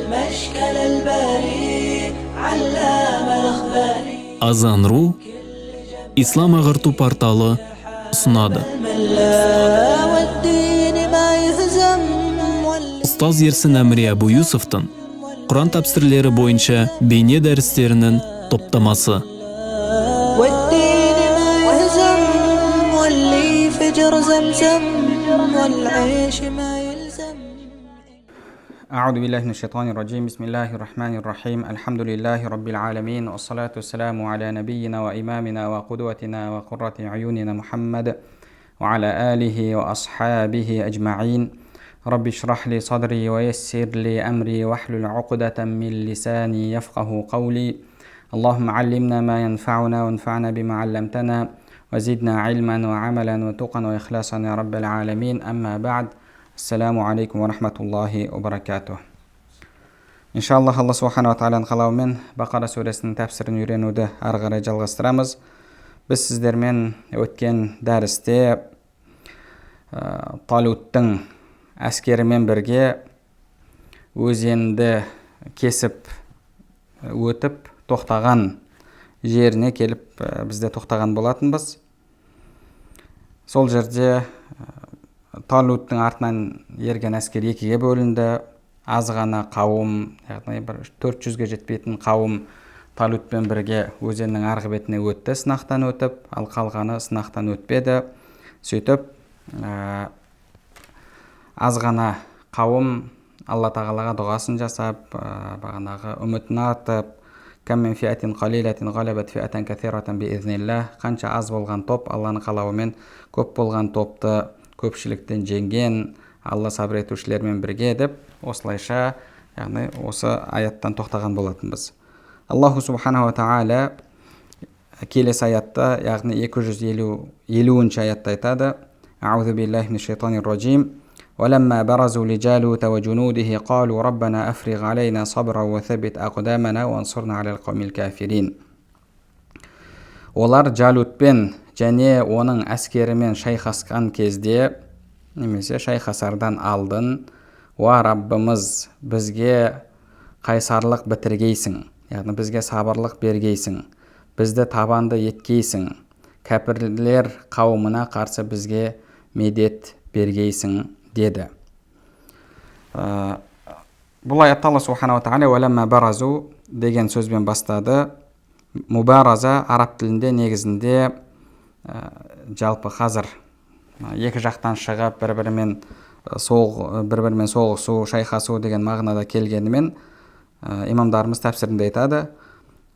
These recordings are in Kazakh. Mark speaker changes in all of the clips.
Speaker 1: المشكل البريء علام الأخبار.
Speaker 2: Azan.ru İslam Ағарту порталы ұсынады. Ұстаз Ерсін Әміре Абу Юсуфтың Құран тәпсірлері бойынша бейне дәрістерінің топтамасы.
Speaker 3: أعوذ بالله من الشيطان الرجيم بسم الله الرحمن الرحيم الحمد لله رب العالمين والصلاة والسلام على نبينا وإمامنا وقدوتنا وقرة عيوننا محمد وعلى آله وأصحابه أجمعين رب اشرح لي صدري ويسر لي أمري واحلل عقدة من لساني يفقه قولي اللهم علمنا ما ينفعنا وانفعنا بما علمتنا وزدنا علما وعملا وتقا وإخلاصا يا رب العالمين أما بعد Ассаламу алейкум ва рахматуллахи ва баракатух. Иншаллах, Алла субхана ва тағаланың қалауымен Бақара сүресінің тәпсірін үйренуді ары қарай жалғастырамыз. Біз сіздермен өткен дәрісте Талуттың әскерімен бірге өзенді кесіп өтіп тоқтаған жеріне келіп бізде тоқтаған болатынбыз. Сол жерде Талуттың артынан ерген әскер екіге бөлінді. Аз ғана қауым, яғни 400-ге жетпейтін қауым Талутпен бірге өзеннің арғы бетіне өтті, сынақтан өтіп, ал қалғаны сынақтан өтпеді. Сөйтіп, аз ғана қауым Алла тағалаға дұғасын жасап, бағанағы үмітін артып, «Кәм мен фиатин қалилатин ғалабат фиатан кәthирatan биизниллах», қанша аз болған топ Алланың қалауымен көп болған топты көпшіліктен жеңген, Алла сабыр етушілермен бірге деп, осылайша, яғни осы аяттан тоқтаған болатынбыз. Аллаху субхана ва тағала келесі аятта, яғни 250-ші аятта айтады: «Аузу биллахи минаш шайтанир раджим. Валамма баразу лижалута ва жунудихи қалу раббана африг алейна сабра ва саббит ақдамана ва ансурна алал қаумил кафирин». Олар Жалутпен және оның әскерімен шайқасқан кезде, немесе шайқасардан алдын, «Уа Раббымыз, бізге қайсарлық бітіргейсің, яғни бізге сабырлық бергейсің, бізді табанды еткейсің, кәпірлер қауымына қарсы бізге медет бергейсің» деді. Бұл аятта Алла субхана ва тағала «Валамма баразу» деген сөзбен бастады. Мубараза араб тілінде негізінде жалпы қазір екі жақтан шығып бір-бірімен соғысу, шайқасу деген мағынада келгенімен имамдарымыз тәпсірінде айтады: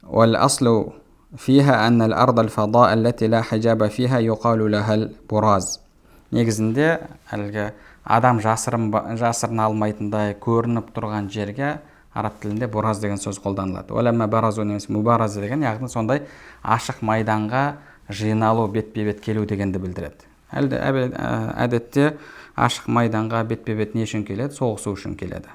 Speaker 3: «Вал аслу фиха аннал ардал фада аллати ла хижаба фиха юқалу лахал бураз». Негізінде әлгі адам жасырына алмайтындай көрініп тұрған жерге араб тілінде бураз деген сөз қолданылады. «Валамма баразу» немесе мубараза деген, яғни сондай ашық майданға жиналу, бетпе-бет келу дегенді білдіреді. Әдетте ашық майданға бетпе-бет не үшін келеді? Соғысу үшін келеді.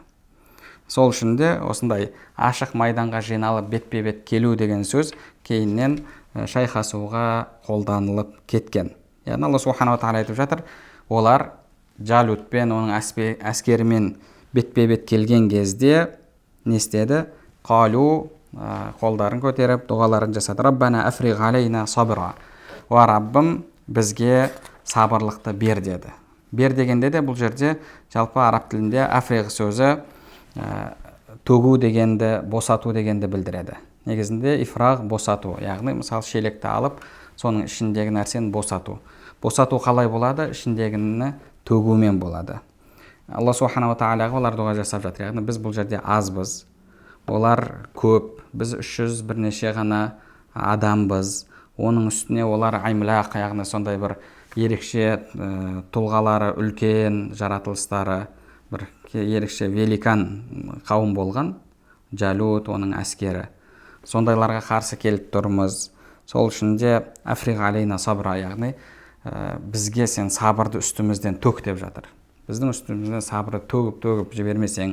Speaker 3: Сол үшін де осындай ашық майданға жиналып бетпе-бет келу деген сөз кейіннен шайқасуға қолданылып кеткен. Яғни Алла субхана ва тағала айтып жатыр, олар Жалутпен, оның әскерімен бетпе-бет келген кезде не істеді? Қалу, қолдарын көтеріп дұғаларын жасады. Раббана африг алейна сабра. Уа Раббым, бізге сабырлықты бер деді. Бер дегенде де бұл жерде жалпы араб тілінде африг сөзі төгу дегенді, босату дегенді білдіреді. Негізінде ифраг босату, яғни мысалы шелекті алып, соның ішіндегі нәрсені босату. Босату қалай болады? Ішіндегіні төгумен болады. Алла субхана ва тағалаға олар дұға жасап жатыр. Яғни біз бұл жерде азбыз, олар көп, біз 300 бірнеше ғана адамбыз. Оның үстіне олар аймлақ, яғни сондай бір ерекше тұлғалары, үлкен жаратылыстары, бір ерекше великан қауым болған Жалут, оның әскері. Сондайларға қарсы келіп тұрмыз. Сол үшін де африг алейна сабра, яғни бізге сен сабырды үстімізден төк деп жатыр. Біздің үстімізден сабыры төгіп жібермесең,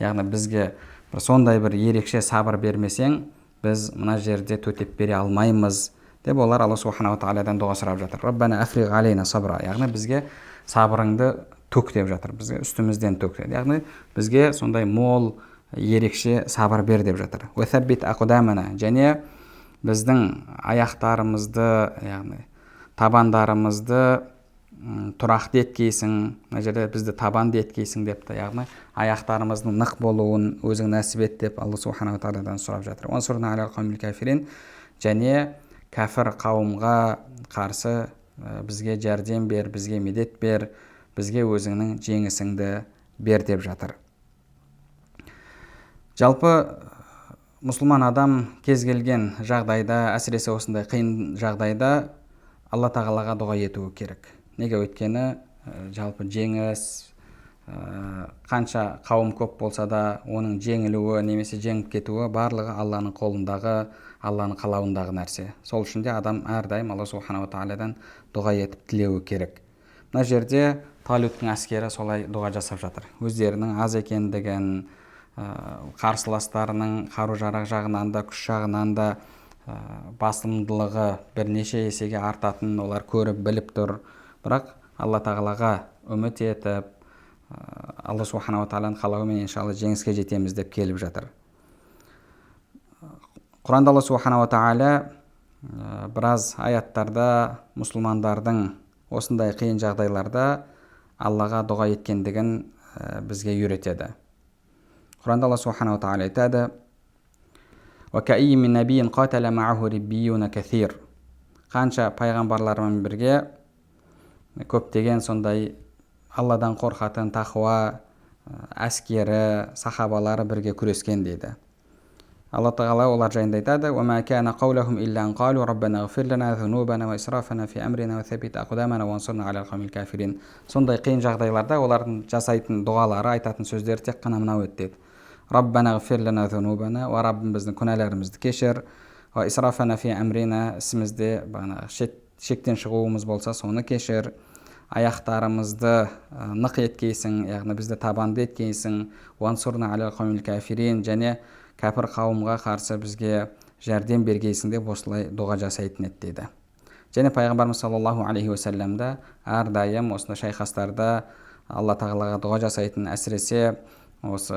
Speaker 3: яғни бізге сондай бір ерекше сабыр бермесең, біз мына жерде төтеп бере алмаймыз деп олар Алла субхана ва тағаладан дұға сұрап жатыр. Раббана африг алейна сабра, яғни бізге сабырыңды төк деп жатыр, бізге үстімізден төк. Яғни бізге сондай мол ерекше сабыр бер деп жатыр. Уәсәббит ақудамана, және біздің аяқтарымызды, яғни табандарымызды тұрақты еткейсің. Мына жерде бізді табанды еткейсің депті, яғни аяқтарымыздың нық болуын өзің нәсіп ет деп Алла субханала тағаладан сұрап жатыр. Уансурна алал қаумил кафирин, және кәфір қауымға қарсы бізге жәрдем бер, бізге медет бер, бізге өзіңнің жеңісіңді бер деп жатыр. Жалпы мұсылман адам кез келген жағдайда, әсіресе осындай қиын жағдайда Алла тағалаға дұға етуі керек. Неге? Өйткені жалпы жеңіс, қанша қауым көп болса да оның жеңілуі немесе жеңіп кетуі барлығы Алланың қолындағы, Алланың қалауындағы нәрсе. Сол үшін де адам әрдайым Алла субханала тағаладан дұға етіп тілеуі керек. Мына жерде Талуттың әскері солай дұға жасап жатыр. Өздерінің аз екендігін, қарсыластарының қару-жарақ жағынан да, күш жағынан да басымдылығы бірнеше есеге артатынын олар көріп біліп тұр. Бірақ Алла тағалаға үміт етіп, Алла субханала тағаланың қалауымен иншалла жеңіске жетеміз деп келіп жатыр. Құранда Алла субханала тағала біраз аяттарда мұсылмандардың осындай қиын жағдайларда Аллаға дұға еткендігін бізге үйретеді. Құранда Алла субханала тағала айтады: وَكَأَيِّن مِّن نَبِيٍّ قَاتَلَ مَعَهُ رِبِّيُّونَ كَثِيرٌ. Қанша пайғамбарлармен бірге көптеген сондай Алладан қорқатын тақуа әскері, сахабалары бірге күрескен дейді. Алла тағала олар жайында айтады: وَمَا كَانَ قَوْلَهُمْ إِلَّا أَنْ قَالُوا رَبَّنَا اغْفِرْ لَنَا ذُنُوبَنَا وَإِسْرَافَنَا فِي أَمْرِنَا وَثَبِّتْ أَقْدَامَنَا وَانصُرْنَا عَلَى الْقَوْمِ الْكَافِرِينَ. Сондай қиын жағдайларда олардың жасайтын дұғалары, айтатын сөздері тек қана мынау еді: Раббана гфир лана зунубана, ва Раббым біздің күнәларымызды кешір, ва исрафана фи амрина, ісімізде шектен шығуымыз болса соны кешір, аяқтарымызды нық еткейсің, яғни бізді табанды еткейсің, уансурна алал қаумил кафирин, және кәпір қауымға қарсы бізге жәрдем бергейсің деп осылай дұға жасайтын еді дейді. Және пайғамбарымыз саллаллаху алейхи уассаламда әрдайым осындай шайқастарда Алла тағалаға дұға жасайтын, әсіресе осы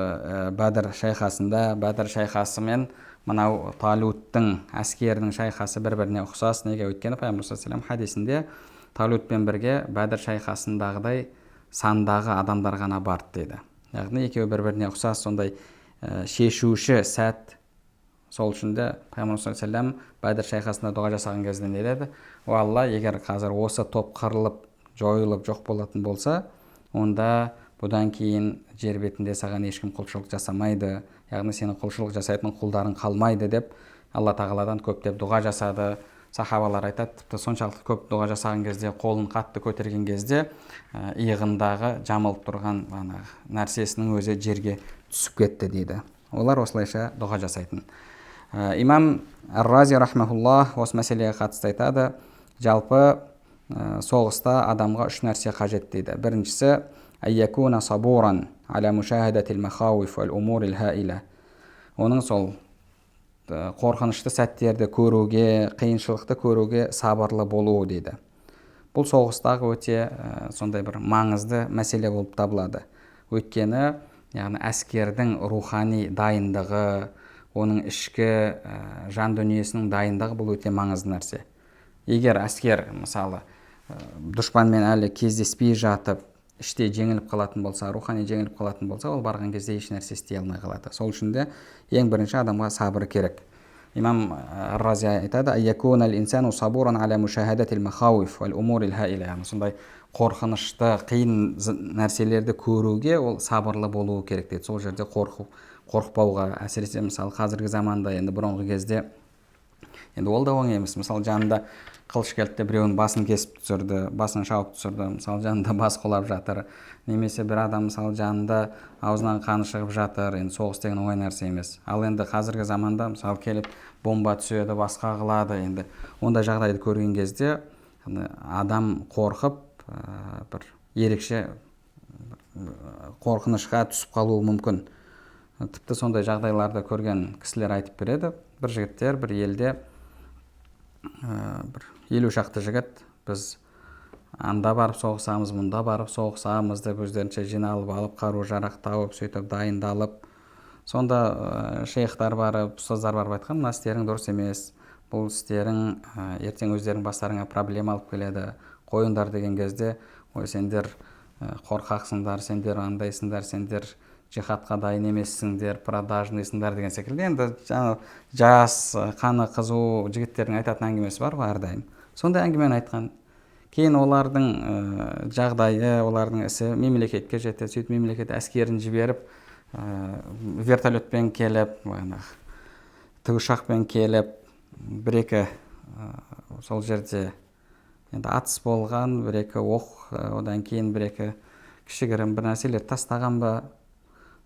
Speaker 3: Бәдір шайқасында, Бәдір шайқасы мен мынау Талуттың әскерінің шайқасы бір-біріне ұқсас. Неге? Өйткені пайғамбар саллаллаху алейхи уассалам хадисінде Талутпен бірге Бәдір шайқасындағыдай сандағы адамдар ғана барды дейді. Яғни екеуі бір-біріне ұқсас, сондай шешуші сәт. Сол үшін де пайғамбар саллаллаху алейхи уассалам Бәдір шайқасында дұға жасаған кезде не деді? О Алла, егер қазір осы топ қырылып, жойылып жоқ болатын болса, онда бұдан кейін жер бетінде саған ешкім құлшылық жасамайды, яғни сенің құлшылық жасайтын құлдарың қалмайды деп Алла тағаладан көптеп дұға жасады. Сахабалар айтады, тіпті соншалықты көп дұға жасаған кезде, қолын қатты көтерген кезде иығындағы жамылып тұрған нәрсесінің өзі жерге түсіп кетті дейді. Олар осылайша дұға жасайтын. Имам Ар-Рази рахмахуллах осы мәселеге қатысты айтады: жалпы соғыста адамға үш нәрсе қажет дейді. Біріншісі айякуна сабуран аля мушахадатил махауиф вал умурил хаила. Оның сол қорқынышты сәттерді көруге, қиыншылықты көруге сабырлы болуы дейді. Бұл соғыстағы өте сондай бір маңызды мәселе болып табылады. Өйткені яғни әскердің рухани дайындығы, оның ішкі жан дүниесінің дайындығы бұл өте маңызды нәрсе. Егер әскер мысалы дұшпанмен әлі кездеспей жатып, іште жеңіліп қалатын болса, рухани жеңіліп қалатын болса, ол барған кезде еш нәрсе істей алмай қалады. Сол үшін де ең бірінші адамға сабыр керек. Имам Ар-Рази айтады: айякунал инсану сабуран аля мушахадатил махауиф вал умурил хаила. Сондай қорқынышты, қиын нәрселерді көруге ол сабырлы болуы керек дейді. Сол жерде қорықпауға, әсіресе мысалы қазіргі заманда, енді бұрынғы кезде енді ол да оңай емес. Мысалы жанында қылыш келді, біреудің басын кесіп түсірді, басын шауып түсірді, мысалы жанында бас құлап жатыр, немесе бір адам мысалы жанында аузынан қаны шығып жатыр. Енді соғыс деген оңай нәрсе емес. Ал енді қазіргі заманда мысалы келіп бомба түседі, басқа қылады. Енді ондай жағдайды көрген кезде адам қорқып бір ерекше қорқынышқа түсіп қалуы мүмкін. Тіпті сондай жағдайларды көрген кісілер айтып береді. Бір жігіттер бір елде бір 50 шақты жігіт, біз анда барып соғысамыз, мұнда барып соғысамыз деп өздерінше жиналып алып, қару-жарақ тауып, сөйтіп дайындалып, Сонда шейхтар барып, ұстаздар барып айтқан, мына істерің дұрыс емес, бұл істерің ертең өздерің бастарыңа проблема алып келеді, қойыңдар деген кезде, ой сендер қорқақсыңдар, сендер андайсыңдар, сендер жихадқа дайын емессіңдер, продажныйсыңдар деген секілді. Енді жаңа жас, қаны қызу жігіттердің айтатын әңгімесі бар ғой әрдайым. Сондай әңгімені айтқан. Кейін олардың жағдайы, олардың ісі мемлекетке жетті. Сөйтіп мемлекет әскерін жіберіп, вертолетпен келіп, тікұшақпен келіп, бір-екі сол жерде енді атыс болған, бір-екі оқ, одан кейін бір-екі кішігірім бір нәрселер тастаған ба.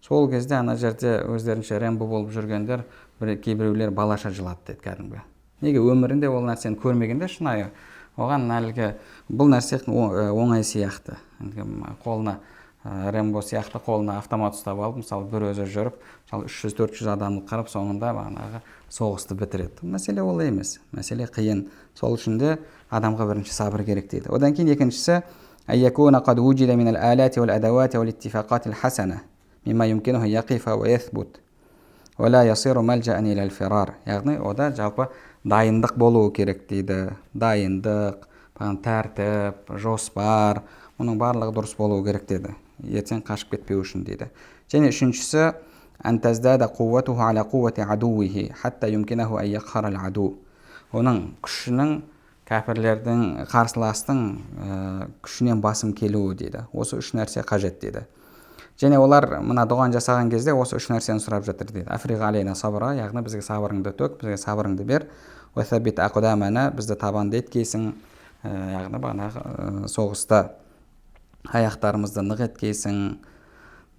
Speaker 3: Сол кезде ана жерде өздерінше Рэмбо болып жүргендер, кейбіреулер балаша жылады деді кәдімгі. Неге өмірінде ол нәрсені көрмегенде шынайы. Оған әлгі бұл нәрсе оңай сияқты. Қолына Рэмбо сияқты қолына автомат ұстап алып, мысалы бір өзі жүріп, мысалы 300-400 адамды қырып, соңында бағанағы соғысты бітіреді. Мәселе ол емес. Мәселе қиын. Сол үшін де адамға бірінші сабыр керек дейді. Одан кейін екіншісі ayakuna qad wujida min al-alati wal-adawati wal-ittifaqat al-hasana mimma yumkinuhu yaqifa wa yathbut wa la yasiru malja'an ila al-firar. Яғни ода жалпы дайындық болуы керек дейді. Дайындық, тәртіп, жоспар, оның барлығы дұрыс болуы керек деді. Ертең қашып кетпеу үшін дейді. Және үшіншісі an tazdada quwwatuhu ala quwwati aduwwihi hatta yumkinahu an yaqhara al-adu. Оның күшінің кәпірлердің, қарсыластың күшінен басым келуі дейді. Осы үш нәрсе қажет дейді. Және олар мына дұғаны жасаған кезде осы үш нәрсені сұрап жатыр дейді. Африға алейна сабра, яғни бізге сабырыңды төк, бізге сабырыңды бер. Ва саббит ақдамана, бізді табанды еткейсің, яғни бағанағы соғыста аяқтарымызды нық еткейсің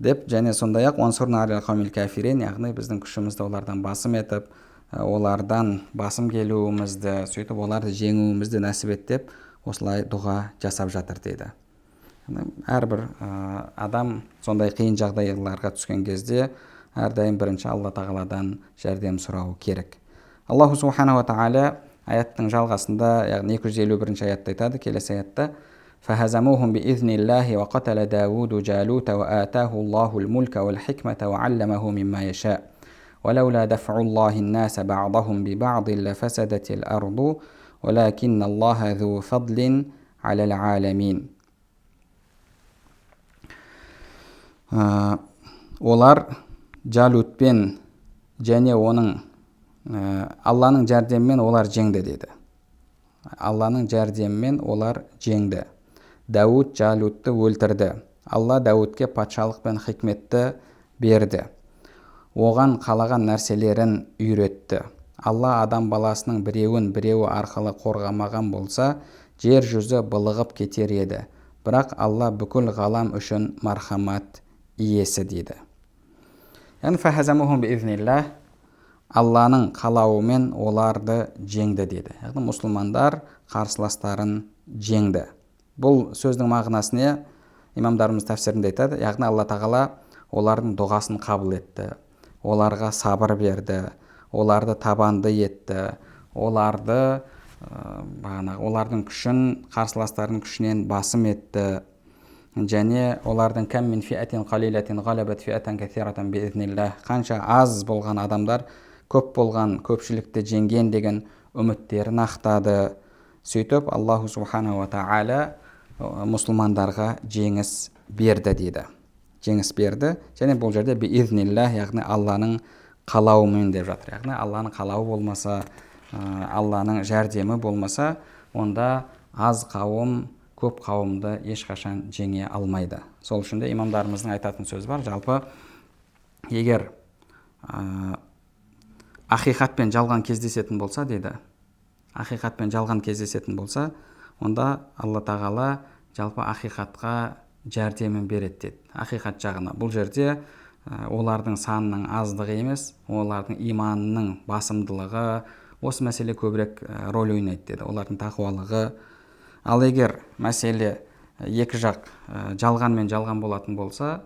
Speaker 3: деп, және сондай-ақ уансурна алал қаумил кафирин, яғни біздің күшімізді олардан басым етіп, олардан басым келуімізді, сөйтіп оларды жеңуімізді нәсіп ет деп, осылай дұға жасап жатыр дейді. Әрбір адам сондай қиын жағдайларға түскен кезде әрдайым бірінші Алла тағаладан жәрдем сұрауы керек. Аллаху субханаху ва тағала аяттың жалғасында, яғни 251-ші аятта айтады, келесі аятта: فهزموهم بإذن الله وقتل داود جالوت وآتاه الله الملك والحكمة وعلمه مما يشاء ولولا دفع الله الناس بعضهم ببعض لفسدت الأرض ولكن الله ذو فضل على العالمين. Олар Жалутпен және оның Алланың жәрдемімен олар жеңді деді. Алланың жәрдемімен олар жеңді. Дауд Жалутты өлтірді. Алла Даудке патшалық пен хикметті берді. Оған қалаған нәрселерін үйретті. Алла адам баласының біреуі арқылы қорғамаған болса, жер жүзі былығып кетер еді. Бірақ Алла бүкіл ғалам үшін мархамат иесі дейді. Яғни фахазамухум биизниллах, Алланың қалауымен оларды жеңді деді. Яғни мұсылмандар қарсыластарын жеңді. Бұл сөздің мағынасына имамдарымыз тәфсирінде айтады. Яғни Алла тағала олардың дұғасын қабыл етті, оларға сабыр берді, оларды табанды етті, олардың күшін қарсыластардың күшінен басым етті. Және олардың кәм мин фиатин қалилатин ғалабат фиатан кәсиратан биизниллах, қанша аз болған адамдар көп болған көпшілікті жеңген деген үміттерін ақтады. Сөйтіп Аллаху субханаху ва тағала мұсылмандарға жеңіс берді дейді. Жеңіс берді, және бұл жерде биизниллах, яғни Алланың қалауымен деп жатыр. Яғни Алланың қалауы болмаса, Алланың жәрдемі болмаса, онда аз қауым көп қауымды ешқашан жеңе алмайды. Сол үшін де имамдарымыздың айтатын сөзі бар. Жалпы егер ақиқат пен жалған кездесетін болса дейді, ақиқат пен жалған кездесетін болса, онда Алла тағала жалпы ақиқатқа жәрдемін береді деді. Ақиқат жағына. Бұл жерде олардың санының аздығы емес, олардың иманының басымдылығы, осы мәселе көбірек рөл ойнайды деді. Олардың тақуалығы. Ал егер мәселе екі жақ жалған мен жалған болатын болса,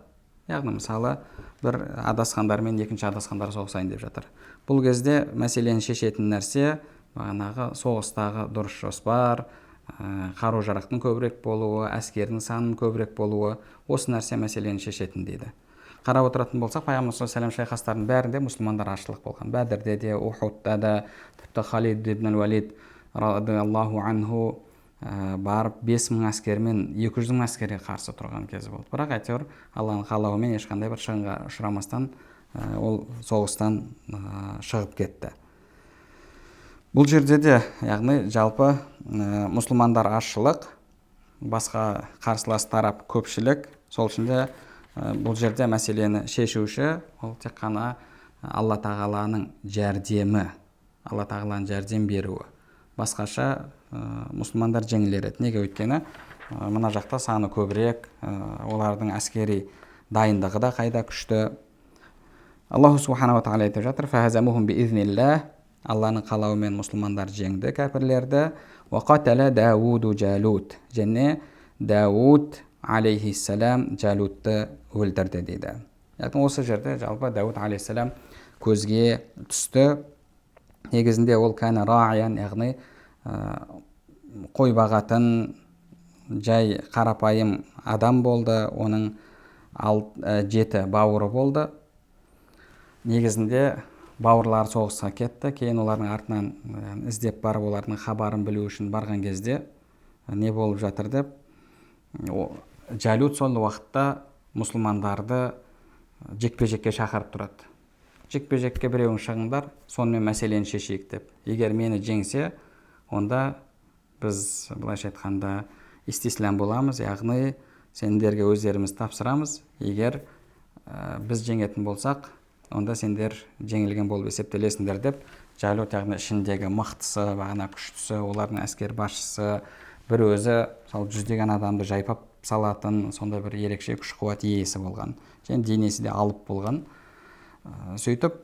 Speaker 3: яғни мысалы бір адасқандармен екінші адасқандар соғысайын деп жатыр. Бұл кезде мәселені шешетін нәрсе бағанағы соғыстағы дұрыс жоспар, қару-жарақтың көбірек болуы, әскердің санының көбірек болуы, осы нәрсе мәселені шешетін дейді. қарап отыратын болсақ, пайғамбар саллаллаху алейхи шайқастардың бәрінде мұсылмандар ашылық болған. Бәдірде де, Ухудта да, тіпті Халид ибн Валид радиаллаху анху барып 5000 әскермен 200 мың әскерге қарсы тұрған кезі болды. Бірақ әйтеуір Алланың қалауымен ешқандай бір шығынға ұшырамастан ол соғыстан шығып кетті. Бұл жерде де, яғни жалпы мұсылмандар азшылық, басқа қарсылас тарап көпшілік, сол үшін де бұл жерде мәселені шешуші ол тек қана Алла тағаланың жәрдемі, Алла тағаланың жәрдем беруі. Басқаша мұсылмандар жеңілер еді. Неге? Өйткені мына жақта саны көбірек, олардың әскери дайындығы да қайда күшті. Аллаху субханаху ва тағала айтып жатыр: «Фахазамухум биизниллах», Алланың қалауымен мұсылмандар жеңді кәпірлерді. «Ва қатала Дауду Жалут», және Дауд алейхиссалам Жалутты өлтірді дейді. Яғни осы жерде жалпы Дауд алейхиссалам көзге түсті. Негізінде ол кәні рағиян, яғни қой бағатын жай қарапайым адам болды. Оның 7 бауыры болды. Негізінде бауырлар соғысқа кетті. Кейін олардың артынан іздеп барып, олардың хабарын білу үшін барған кезде не болып жатыр деп, Жалут сол уақытта мұсылмандарды жекпе-жекке шақырып тұрады. Жекпе-жекке біреуін шығыңдар, сонымен мәселені шешейік деп. Егер мені жеңсе, онда біз былайша айтқанда истислам боламыз, яғни сендерге өздеріміз тапсырамыз. Егер біз жеңетін болсақ, онда сендер жеңілген болып есептелесіңдер деп, Жалут, яғни ішіндегі мықтысы, бағана күштісі, олардың әскер басшысы, бір өзі жүздеген адамды жайпап салатын, сонда бір ерекше күш қуат иесі болған. Және денесі де алып болған. Сөйтіп,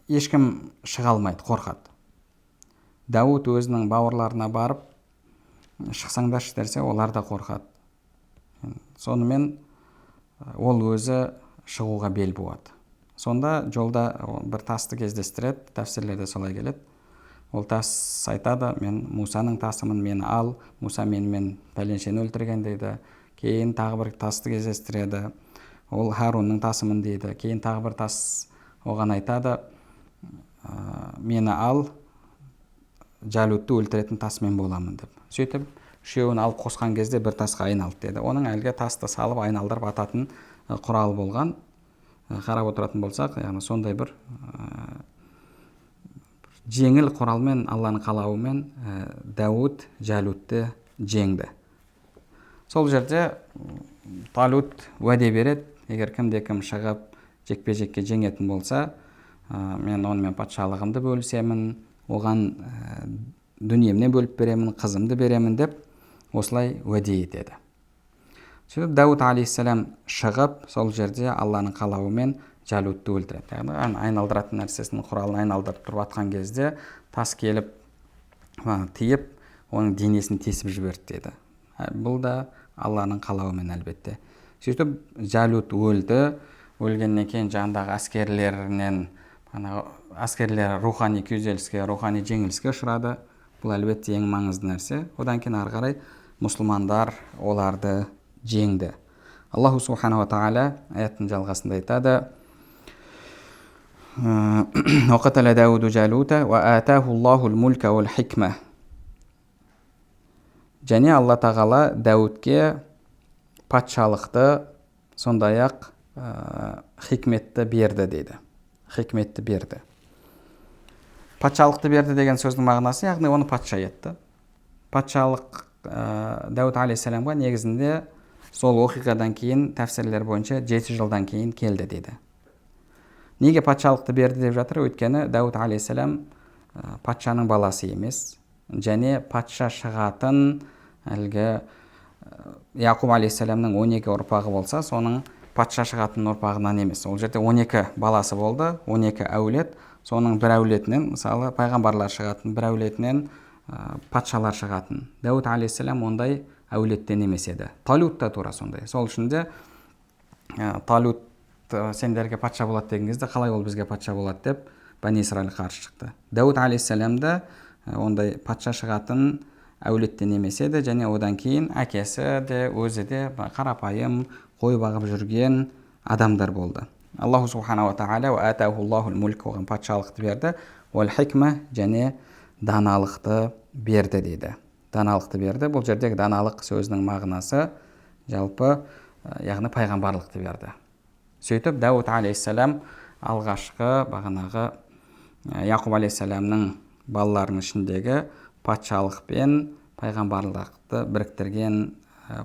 Speaker 3: ешкім шыға алмайды, қорқады. Дауд өзінің бауырларына барып, шықсаңдаршы десе, олар да қорқады. Сонымен ол өзі шығуға бел буады. Сонда жолда бір тасты кездестіреді, тәфсірлерде солай келеді. Ол тас айтады: мен Мусаның тасымын, мені ал, Муса менімен пәленшені өлтірген дейді. Кейін тағы бір тасты кездестіреді, ол Харунның тасымын дейді. Кейін тағы бір тас оған айтады: мені ал, Жалутты өлтіретін тасмен боламын деп. Сөйтіп, үшеуін алып қосқан кезде бір тасқа айналды деді. Оның әлгі тасты салып айналдырып ататын құрал болған. Қарап отыратын болсақ, яғни сондай бір жеңіл құралмен, Алланың қалауымен Дауд Жалутты жеңді. Сол жерде Талут уәде береді: егер кімде-кім шығып жекпе-жекке жеңетін болса, мен онымен патшалығымды бөлісемін, оған дүниемнен бөліп беремін, қызымды беремін деп осылай уәде етеді. Сөйтіп Дауд алейхиссалам шығып, сол жерде Алланың қалауымен Жалутты өлтіреді. Яғни айналдыратын нәрсесінің құралын айналдырып тұрып атқан кезде тас келіп тиіп, оның денесін тесіп жіберді деді. Бұл да Алланың қалауымен әлбетте. Сөйтіп Жалут өлді. Өлгеннен кейін жандағы әскерлер рухани күйзеліске, рухани жеңіліске ұшырады. Бұл әлбетте ең маңызды нәрсе. Одан кейін ары қарай мұсылмандар оларды жеңді. Аллаху субханаху ва тағала аяттың жалғасында айтады: وَقَتَلَ دَاوُدُ جَالُوتَ وَآتَاهُ اللَّهُ الْمُلْكَ وَالْحِكْمَةَ. Және Алла тағала Дәуітке патшалықты, сондай-ақ хикметті берді дейді. Хикметті берді. Патшалықты берді деген сөздің мағынасы, яғни оны патша етті. Патшалық Дауд алейхиссаламға негізінде сол оқиғадан кейін тәфсірлер бойынша 7 жылдан кейін келді дейді. Неге патшалықты берді деп жатыр? Өйткені Дауд алейхиссалам патшаның баласы емес, және патша шығатын әлгі Яқуб алейхиссаламның 12 ұрпағы болса, соның патша шығатын ұрпағынан емес. Ол жерде 12 баласы болды, 12 әулет. Соның бір әулетінен, мысалы, пайғамбарлар шығатын, бір әулетінен патшалар шығатын. Дауд алейхиссалам ондай әулеттен емес еді. Талут та тура сондай. Сол үшін де Талут сендерге патша болады деген кезде, қалай ол бізге патша болады деп Бани Исраил қарсы шықты. Дауд алейхиссалам да ондай патша шығатын әулеттен емес еді, және одан кейін әкесі де, өзі де қарапайым қой бағып жүрген адамдар болды. Аллаху субхана ва тағала ва атахуллахул мульк, оған патшалықты берді, уал хикма, және даналықты берді дейді. Даналықты берді. Бұл жердегі даналық сөзінің мағынасы жалпы яғни пайғамбарлықты берді. Сөйтіп Дауд алейхиссалам алғашқы бағанағы Яқуб алейхиссаламның балаларының ішіндегі патшалық пен пайғамбарлықты біріктірген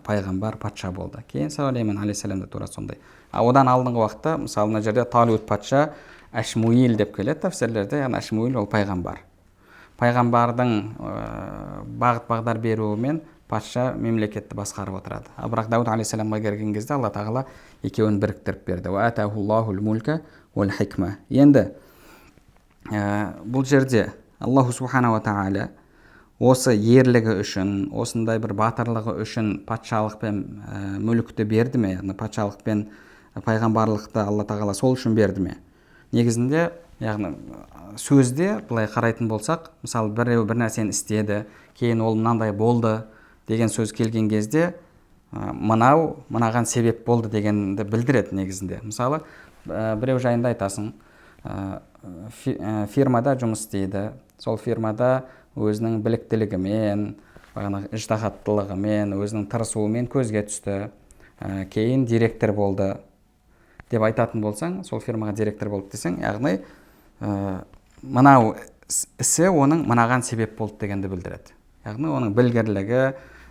Speaker 3: пайғамбар патша болды. Кейін Сулеймен алейхиссалам да тура сондай. Одан алдыңғы уақытта, мысалы мына жерде Талут патша Ашмуил деп келеді тәфсірлерде, яғни Ашмуил ол пайғамбар. Пайғамбардың бағыт бағдар беруімен патша мемлекетті басқарып отырады. Бірақ Дауд алейхиссаламға келген кезде Алла тағала екеуін біріктіріп берді. Ва атахуллахул мулька уал хикма. Енді бұл жерде Аллаху субхана ва тағала осы ерлігі үшін, осындай бір батырлығы үшін патшалық пен мүлікті берді ме? Яғни патшалық пен пайғамбарлықты Алла тағала сол үшін берді ме? Негізінде, яғни сөзде былай қарайтын болсақ, мысалы біреу бір нәрсені істеді, кейін ол мынандай болды деген сөз келген кезде, мынаған себеп болды дегенді білдіреді негізінде. Мысалы, біреу жайында айтасың, фирмада жұмыс істейді, сол фирмада өзінің біліктілігімен, іжтихаттылығымен, өзінің тырысуымен көзге түсті, кейін директор болды деп айтатын болсаң, сол фирмаға директор болды десең, яғни мынау ісі оның мынаған себеп болды дегенді білдіреді. Яғни оның білгірлігі,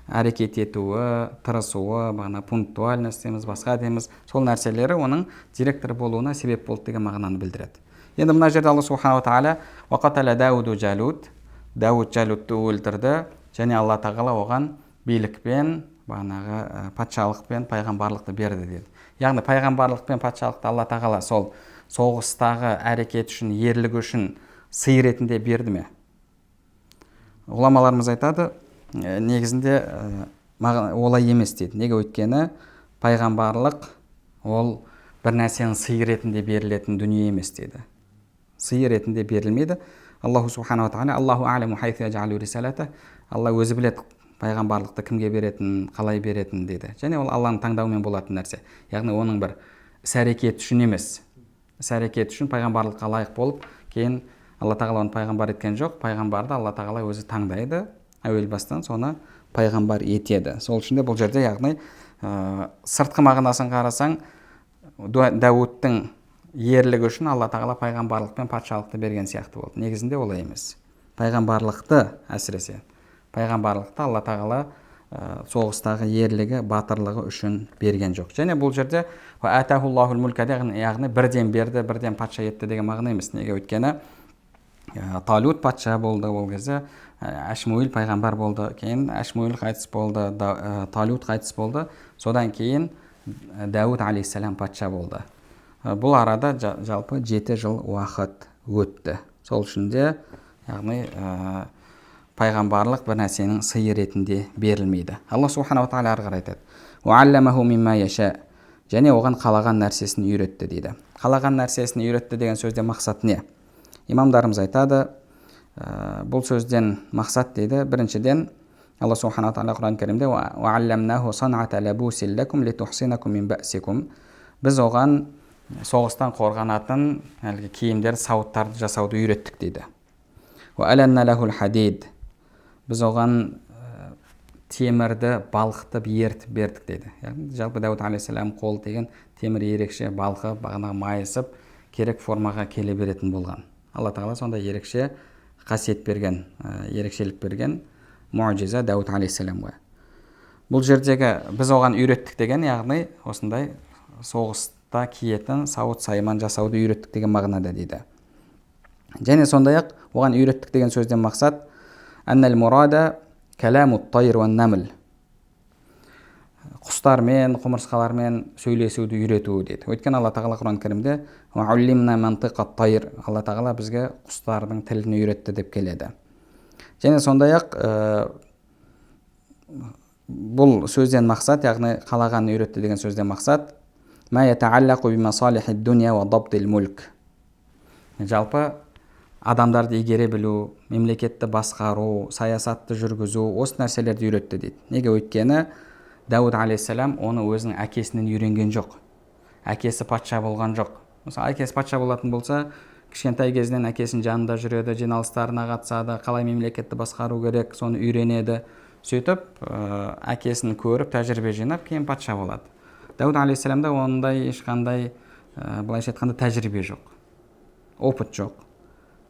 Speaker 3: әрекет етуі, тырысуы, пунктуальность дейміз, басқа дейміз, сол нәрселері оның директор болуына себеп болды деген мағынаны білдіреді. Енді мына жерде Алла субхана ва тағала уақатала Дауду Жалут, Дауд Жалутты өлтірді, және Алла тағала оған билікпен, патшалықпен пайғамбарлықты берді деді. Яғни пайғамбарлық пен патшалықты Алла тағала сол соғыстағы әрекет үшін, ерлігі үшін сый ретінде берді ме? Ғұламаларымыз айтады, негізінде олай емес дейді. Неге? Өйткені пайғамбарлық ол бір нәрсенің сый ретінде берілетін дүние емес дейді. Сый ретінде берілмейді. Аллаху субхана ва тағала Аллаху а'ламу хайсу яджалу рисалата. Алла өзі біледі пайғамбарлықты кімге беретін, қалай беретін дейді. Және ол Алланың таңдауымен болатын нәрсе. Яғни оның бір іс-әрекет үшін емес. Іс-әрекет үшін пайғамбарлыққа лайық болып, кейін Алла тағала оны пайғамбар еткен жоқ. Пайғамбарды Алла тағала өзі таңдайды, әуел бастан соны пайғамбар етеді. Сол үшін де бұл жерде, яғни сыртқы мағынасын қарасаң, Дауттың ерлігі үшін Алла тағала пайғамбарлық пен патшалықты берген сияқты болды. Негізінде олай емес. Пайғамбарлықты, әсіресе пайғамбарлықты Алла тағала соғыстағы ерлігі, батырлығы үшін берген жоқ. Және бұл жерде атахуллахул мулька, яғни бірден берді, бірден патша етті деген мағына емес. Неге? Өйткені Талут патша болды ол кезде, Ашмуил пайғамбар болды, кейін Ашмуил қайтыс болды, Талут қайтыс болды, содан кейін Дауд алейхиссалам патша болды. Бұл арада жалпы 7 жыл уақыт өтті. Сол үшін де, яғни пайғамбарлық бір нәрсенің сый ретінде берілмейді. Алла субхана ва тағала ары қарай айтады: «Уалламаху мимма яша», және оған қалаған нәрсесін үйретті дейді. Қалаған нәрсесін үйретті деген сөзде мақсат не? Имамдарымыз айтады, бұл сөзден мақсат дейді, біріншіден Алла субхана ва тағала Құран кәрімде «Уалламнаху сан'ата лабусин лакум литухсинаkum мин бәсикум», біз оған соғыстан қорғанатын киімдер, сауыттарды жасауды үйреттік дейді. «Уаланна лахул хадид», біз оған темірді балқытып ертіп бердік дейді. Жалпы Дауд алейхиссалам қол деген темір ерекше балқып, майысып, керек формаға келе беретін болған. Алла тағала сонда ерекше қасиет берген, ерекшелік берген муъжиза Дауд алейхиссаламға. Бұл жердегі біз оған үйреттік деген, яғни осындай соғыста киетін сауыт сайман жасауды үйреттік деген мағынада дейді. Және сондай-ақ оған үйреттік деген сөзден мақсат аннал мурада каламут тайр уан намл, құстармен, құмырсқалармен сөйлесуді үйретуі дейді. Өйткені Алла тағала Құран кәрімде уаллимна мантиқат тайр, Алла тағала бізге құстардың тілін үйретті деп келеді. Және сондай-ақ бұл сөзден мақсат, яғни қалағанын үйретті деген сөзден мақсат ма ятааллақу бимасалихи дуния ва дабтил мульк, жалпы адамдарды игере білу, мемлекетті басқару, саясатты жүргізу, осы нәрселерді үйретті дейді. Неге? Өйткені Дауд алейхиссалам оны өзінің әкесінен үйренген жоқ. Әкесі патша болған жоқ. Мысалы, әкесі патша болатын болса, кішкентай кезінен әкесінің жанында жүреді, жиналыстарына қатысады, қалай мемлекетті басқару керек, соны үйренеді. Сөйтіп, әкесін көріп, тәжірибе жинап, кейін патша болады. Дауд алейхиссаламда ондай ешқандай, былайша айтқанда, тәжірибе жоқ, опыт жоқ.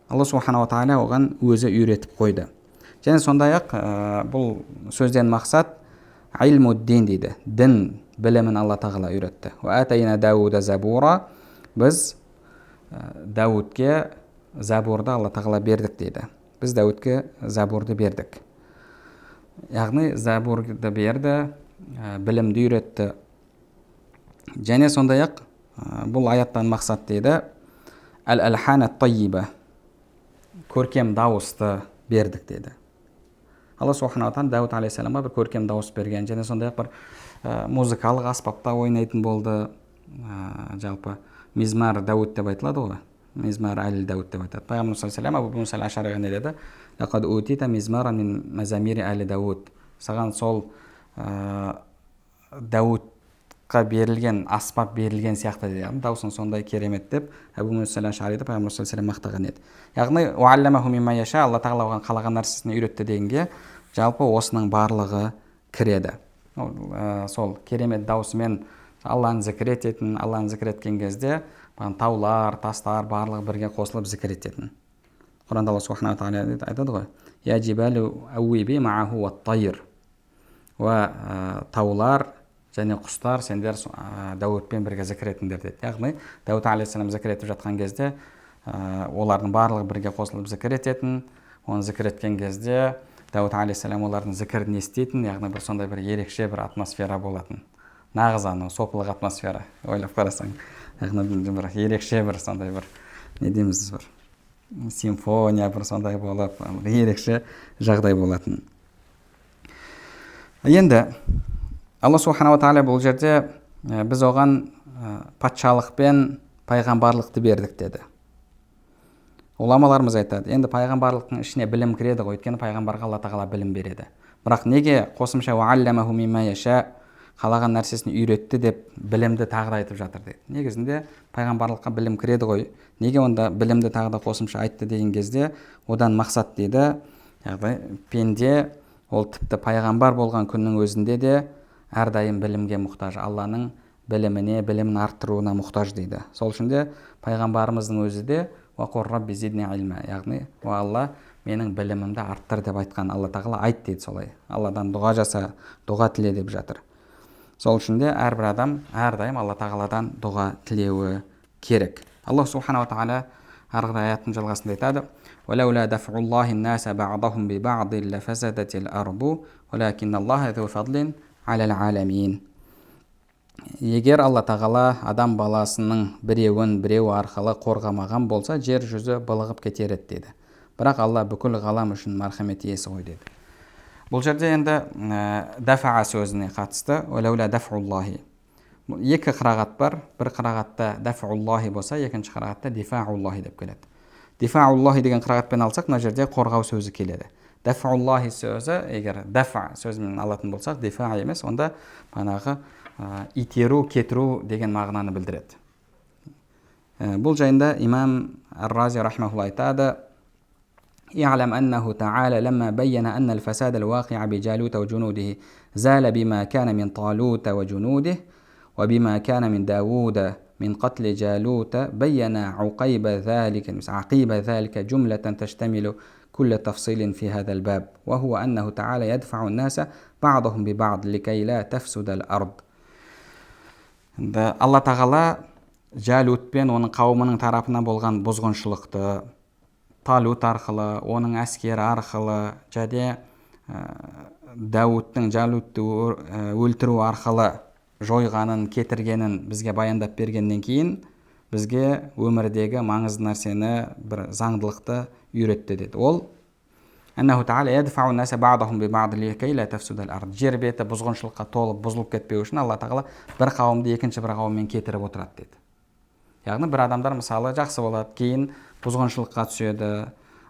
Speaker 3: Алла субханала тағала оған өзі үйретіп қойды. Және сондай-ақ бұл сөзден мақсат илмуддин дейді. Дін білімін Алла тағала үйретті. Ва атайна Дауда забура, біз Даудке забурды Алла тағала бердік дейді. Біз Даудке забурды бердік. Яғни забурды берді, білімді үйретті. Және сондай-ақ бұл аяттан мақсат дейді әл-алхана тайиба, көркем дауысты бердік дейді. Алла субханала тағала Дауд алейхиссаламға бір көркем дауыс берген, және сондай-ақ бір музыкалық аспапта ойнайтын болды. Жалпы мизмар Дауд деп айтылады ғой. Мизмар әл-Дауд деп айтады. Пайғамбар саллаллаху алейхи ва саллям Абу Муса әл-Ашариға не деді? Лақад утита мизмаран мин мазамири әл-Дауд. Саған сол Даудқа берілген аспап берілген сияқты дейді. Даусың сондай керемет деп Абу Муса әл-Ашариді Пайғамбар саллаллаху алейхи ва саллям мақтаған еді. Яғни уалламаху мимма яша, Алла тағала оған қалаған нәрсесін үйретті дегенге жалпы осының барлығы кіреді. Сол керемет даусымен Алланы зікір ететін, Алланы зікір еткен кезде таулар, тастар барлығы бірге қосылып зікір ететін. Құранда Алла субханала тағала айтады ғой: Я джибалу ауиби мааху ват-тайр. Таулар және құстар сендер Даудпен бірге зікір етіңдер деді. Яғни Дауд алейхиссалам зікір етіп жатқан кезде олардың барлығы бірге қосылып зікір ететін. Оны зікір еткен кезде Дауд алейхиссалам олардың зікірін еститін, яғни бір сондай бір ерекше бір атмосфера болатын. Нағыз сопылық атмосфера, ойлап қарасаң, яғни бір ерекше бір сондай бір не дейміз, бір симфония бір сондай болып, ерекше жағдай болатын. Енді Алла субханала тағала бұл жерде біз оған патшалық пен пайғамбарлықты бердік деді. Уламаларымыз айтады, енді пайғамбарлықтың ішіне білім кіреді ғой, өйткені пайғамбарға Алла тағала білім береді. Бірақ неге қосымша уалламаху мимма яша, қалаған нәрсесін үйретті деп білімді тағы да айтып жатыр дейді. Негізінде пайғамбарлыққа білім кіреді ғой, неге онда білімді тағы да қосымша айтты деген кезде одан мақсат дейді. Яғни пенде ол тіпті пайғамбар болған күннің өзінде де әрдайым білімге мұқтаж, Алланың біліміне, білімін арттыруына мұқтаж дейді. Сол үшін де пайғамбарымыздың өзі де вақур рабби зидни илма, яғни Алла менің білімімді арттыр деп айтқан. Алла тағала айт дейді солай. Алладан дұға жаса, дұға тіле деп жатыр. Сол үшін де әрбір адам әрдайым Алла тағаладан дұға тілеуі керек. Алла субханала тағала арғы аяттың жалғасында айтады: وَلَوْلَا دَفْعُ اللَّهِ النَّاسَ بَعْضَهُمْ بِبَعْضٍ لَفَسَدَتِ الْأَرْضُ وَلَكِنَّ اللَّهَ ذُو فَضْلٍ عَلَى الْعَالَمِينَ. Егер Алла тағала адам баласының біреуі арқылы қорғамаған болса, жер жүзі былығып кетер еді дейді. Бірақ Алла бүкіл ғалам үшін мархамет иесі ғой деді. Бұл жерде енді дафаа сөзіне қатысты. Уәләулә дафуллахи. Екі қырағат бар. Бір қырағатта дафуллахи болса, екінші қырағатта дифауллахи деп келеді. Дифауллахи деген қырағатпен алсақ, мына жерде қорғау сөзі келеді. Дафуллахи сөзі, егер дафа сөзімен алатын болсақ, дифа емес, онда манағы итеру, кетіру деген мағынаны білдіреді. Бұл жайында имам Ар-Рази рахмахулла айтады: اعلم أنه تعالى لما بين أن الفساد الواقع بجالوت وجنوده زال بما كان من طالوت وجنوده وبما كان من داود من قتل جالوت بين عقيب ذلك جملة تشتمل كل تفصيل في هذا الباب وهو أنه تعالى يدفع الناس بعضهم ببعض لكي لا تفسد الأرض. Алла тағала Жалут пен оның қауымының тарапынан болған бұзғыншылықты Талут арқылы, оның әскері арқылы, және Дауттың Жалутты өлтіру арқылы жойғанын, кетіргенін бізге баяндап бергеннен кейін, бізге өмірдегі маңызды нәрсені, бір заңдылықты үйретті деді. Ол Аннаху та'ала ядфау наса бa'дахум би бa'д ликай ла тафсудал ард. Жер беті бұзғыншылыққа толып бұзылып кетпеу үшін Алла тағала бір қауымды екінші бір қауыммен кетіріп отырады деді. Яғни бір адамдар мысалы жақсы болады, кейін бұзғыншылыққа түседі,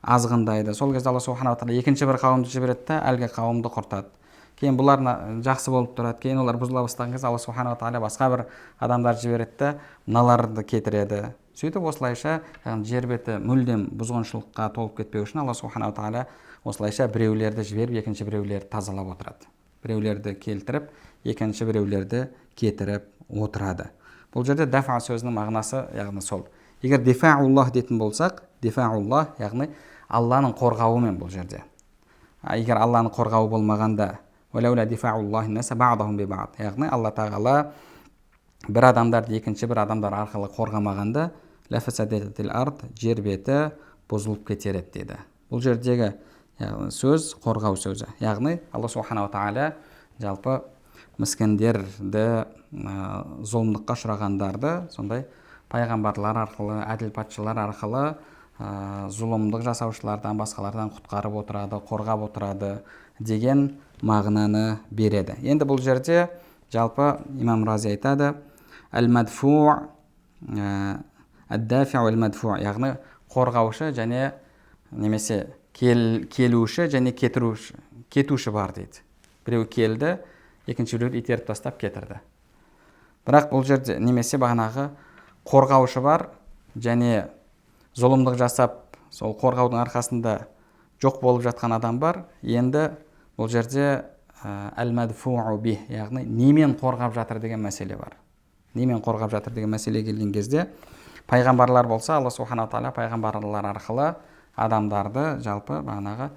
Speaker 3: азғындайды. Сол кезде Алла субханала тағала екінші бір қауымды жібереді, әлгі қауымды құртады. кейін бұлар жақсы болып тұрады, кейін олар бұзыла бастаған кезде Алла субханала тағала басқа бір адамдар жібереді да мыналарды кетіреді. Сөйтіп осылайша жер беті мүлдем бұзғыншылыққа толып кетпеу үшін Алла субханала тағала осылайша біреулерді жіберіп, екінші біреулерді тазалап отырады. Біреулерді келтіріп, екінші біреулерді кетіріп отырады. Бұл жерде дафа сөзінің мағынасы яғни сол. Егер дифауллах дейтін болсақ, дифауллах яғни Алланың қорғауымен бұл жерде. Егер Алланың қорғауы болмағанда, яғни Алла тағала бір адамдарды екінші бір адамдар арқылы қорғамағанда, жер беті бұзылып кетер еді деді. Бұл жердегі сөз қорғау сөзі. Яғни Алла субханала тағала жалпы міскіндерді, зұлымдыққа ұшырағандарды сондай пайғамбарлар арқылы, әділ патшалар арқылы зұлымдық жасаушылардан, басқалардан құтқарып отырады, қорғап отырады деген мағынаны береді. Енді бұл жерде жалпы имам Рази айтады, әл-мәдфу, әд-дафи әл-мәдфу, яғни қорғаушы және немесе келуші және кетуші бар дейді. Біреу келді, екінші біреуді итеріп тастап кетірді. Бірақ бұл жерде немесе бағанағы қорғаушы бар және зұлымдық жасап, сол қорғаудың арқасында жоқ болып жатқан адам бар. Енді бұл жерде әл-мәдфуъу бих, яғни немен қорғап жатыр деген мәселе бар. Немен қорғап жатыр деген мәселе келген кезде, пайғамбарлар болса, Алла субханала тағала пайғамбарлар арқылы адамдарды жалпы бағанағы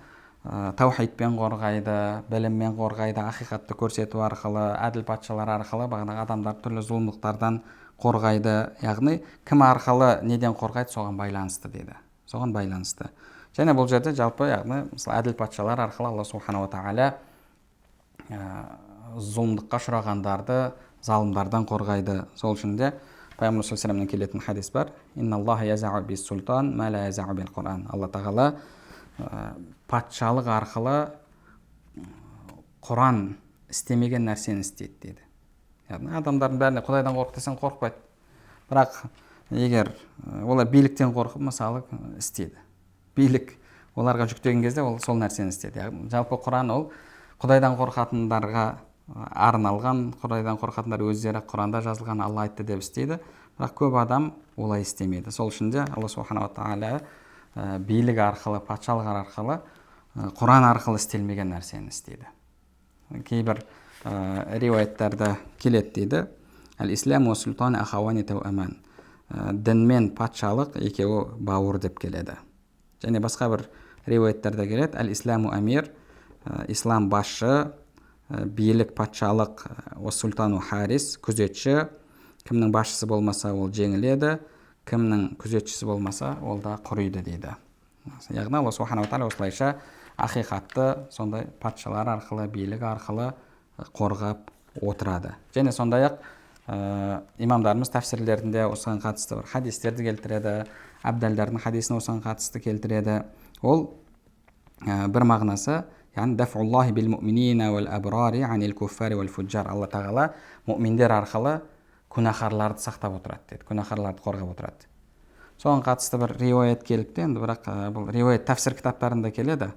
Speaker 3: таухидпен қорғайды, біліммен қорғайды, ақиқатты көрсету арқылы, әділ патшалар арқылы бағанағы адамдар түрлі зұлымдықтардан қорғайды. Яғни кім арқылы неден қорғайды, соған байланысты деді. Соған байланысты. Және бұл жерде жалпы яғни әділ патшалар арқылы Алла субханала тағала зұлымдыққа ұшырағандарды залымдардан қорғайды. Сол үшін де Пайғамбар саллаллаху алейхи ва саллямнан келетін хадис бар. Инналлаха язау бис султан ма ла язау бил Құран. Алла тағала патшалық арқылы Құран істемеген нәрсені істейді дейді. Яғни адамдардың бәріне Құдайдан қорық десең қорықпайды. Бірақ егер олар биліктен қорқып мысалы істейді. Билік оларға жүктеген кезде ол сол нәрсені істейді. Яғни жалпы Құран ол Құдайдан қорқатындарға арналған, Құдайдан қорқатындар өздері Құранда жазылған Алла айтты деп істейді. Бірақ көп адам олай істемейді. Сол үшін де Алла субханала тағала билік арқылы, патшалық арқылы, Құран арқылы істелмеген нәрсені істейді. Кейбір риуаяттарда келеді дейді. Әл-ислам ва султан ахауани тауаман. Дін мен патшалық екеуі бауыр деп келеді. Және басқа бір риуаяттарда келеді. Әл-исламу амир, ислам басшы, билік патшалық, ва султану харис, күзетші. Кімнің басшысы болмаса ол жеңіледі, кімнің күзетшісі болмаса ол да құриды дейді. Яғни Алла субханала тағала осылайша ақиқатты сондай патшалар арқылы, билік арқылы қорғап отырады. Және сондай-ақ имамдарымыз тәфсирлерінде осыған қатысты бір хадистерді келтіреді, әбдәлдардың хадисін осыған қатысты келтіреді. Ол бір мағынасы, яғни дафуллахи бил муъминина вал абрари анил куффари вал фуджар. Алла тағала муъминдер арқылы күнәһарларды сақтап отырады дейді, күнәһарларды қорғап отырады. Соған қатысты бір риуаят келіпті, енді бірақ бұл риуаят тәфсир кітаптарында келеді.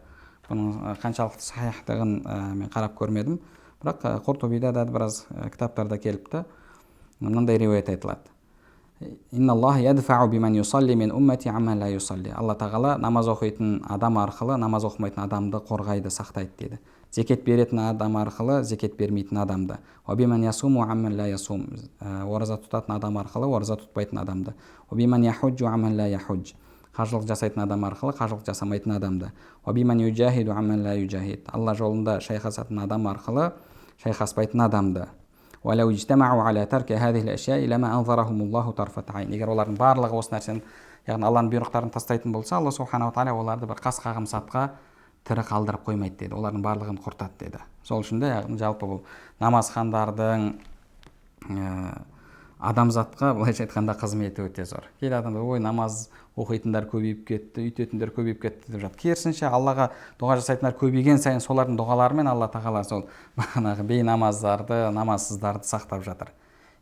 Speaker 3: Бұның қаншалықты сахихтығын мен қарап көрмедім, бірақ Құртубида да біраз кітаптарда келіпті. Мынандай риуаят айтылады. Инналлаха ядфау биман юсалли мин уммати амман ла юсалли. Алла тағала намаз оқитын адам арқылы намаз оқымайтын адамды қорғайды, сақтайды дейді. Зекет беретін адам арқылы зекет бермейтін адамды. Вабиман ясуму амман ла ясум. Ораза тұтатын адам арқылы ораза тұтпайтын адамды. Вабиман яхуджу амман ла яхудж. Қажылық жасайтын адам арқылы қажылық жасамайтын адамды. Вабиман юджахиду амман ла юджахид. Алла жолында шайқасатын адам арқылы шайқаспайтын адамды. ولو اجتمعوا على ترك هذه الأشياء لما أنظرهم الله طرفة عين. Егер олардың барлығы осы нәрсені, яғни Алланың бұйрықтарын тастайтын болса, Алла субханала тағала оларды бір қас қағым сәтқа тірі қалдырып қоймайды деді. Олардың барлығын құртады деді. Сол үшін де яғни жалпы бұл намазхандардың адамзатқа былайша айтқанда қызметі өте зор. Кейде адамдар ой намаз оқитындар көбейіп кетті, үйтетіндер көбейіп кетті деп жатыр. Керісінше Аллаға дұға жасайтындар көбейген сайын солардың дұғаларымен Алла тағала сол бағанағы бейнамаздарды, намазсыздарды сақтап жатыр.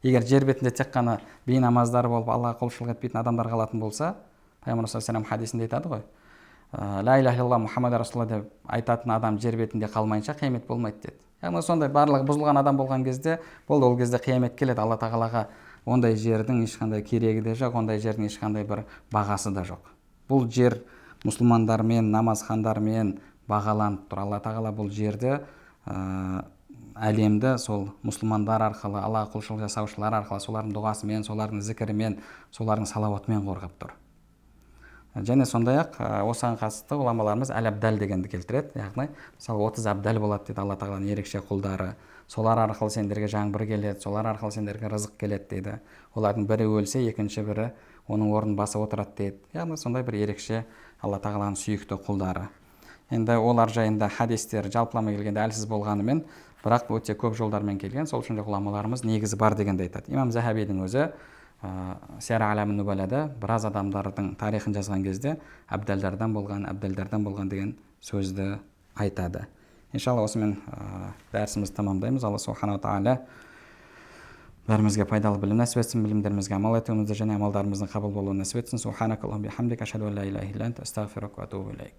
Speaker 3: Егер жер бетінде тек қана бейнамаздар болып Аллаға құлшылық етпейтін адамдар қалатын болса, Пайғамбар саллаллаху алейхи ва саллям хадисінде айтады ғой, ла иляха иллаллах Мұхаммад расулуллах деп айтатын адам жер бетінде қалмайынша қиямет болмайды деді. яғни сондай барлығы бұзылған адам болған кезде болды, ол кезде қиямет келеді. Алла тағалаға ондай жердің ешқандай керегі де жоқ, ондай жердің ешқандай бір бағасы да жоқ. Бұл жер мұсылмандармен, намазхандармен бағаланып тұр. Алла тағала бұл жерді әлемді сол мұсылмандар арқылы, Аллаға құлшылық жасаушылар арқылы, солардың дұғасымен, солардың зікірімен, солардың салауатымен қорғап тұр. Және сондай-ақ осыған қатысты ғұламаларымыз әл-әбдәл дегенді келтіреді. Яғни, мысалы 30 әбдәл болады дейді Алла тағаланың ерекше құлдары. Солар арқылы сендерге жаңбыр келеді, солар арқылы сендерге рызық келеді дейді. Олардың бірі өлсе, екінші бірі оның орнын басып отырады дейді. Яғни сондай бір ерекше Алла тағаланың сүйікті құлдары. Енді олар жайында хадистер жалпылама келгенде әлсіз болғанымен, бірақ өте көп жолдармен келген, сол үшін ғұламаларымыз негізі бар дегенді айтады. Имам Захабидің өзі Сияр А'лам ан-Нубалада біраз адамдардың тарихын жазған кезде әбдәлдардан болған деген сөзді айтады. Иншалла осымен дәрісімізді тамамдаймыз. Алла субхана ва тағала бәрімізге пайдалы білім нәсіп етсін, білімдерімізге амал етуімізді және амалдарымыздың қабыл болуын нәсіп етсін. Субханакаллахумма бихамдика, ашһаду ан ла илаха илля анта, астағфирука ва атубу илейк.